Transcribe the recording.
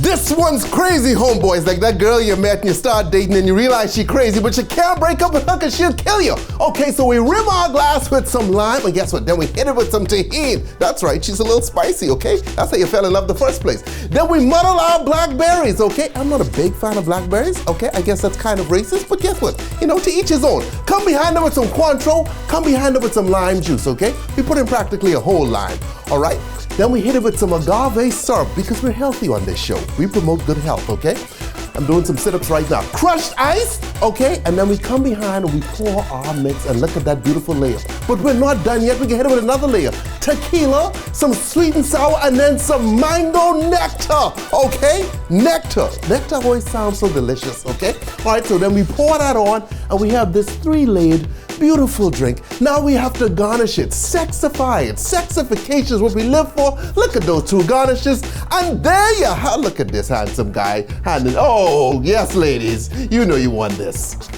This one's crazy, homeboys. Like that girl you met and you start dating and you realize she's crazy, but you can't break up with her because she'll kill you. Okay, so we rim our glass with some lime, and guess what? Then we hit it with some tahini. That's right, she's a little spicy, okay? That's how you fell in love in the first place. Then we muddle our blackberries, okay? I'm not a big fan of blackberries, okay? I guess that's kind of racist, but guess what? You know, to each his own. Come behind her with some Cointreau, come behind her with some lime juice, okay? We put in practically a whole lime, all right? Then we hit it with some agave syrup because we're healthy on this show. We promote good health, okay? I'm doing some sit-ups right now. Crushed ice, okay? And then we come behind and we pour our mix and look at that beautiful layer. But we're not done yet. We can hit it with another layer. Tequila, some sweet and sour, and then some mango nectar, okay? Nectar. Nectar always sounds so delicious, okay? All right, so then we pour that on and we have this 3-layered beautiful drink. Now we have to garnish it, sexify it. Sexification is what we live for. Look at those 2 garnishes. And there you have, look at this handsome guy handing, oh, yes, ladies, you know you want this.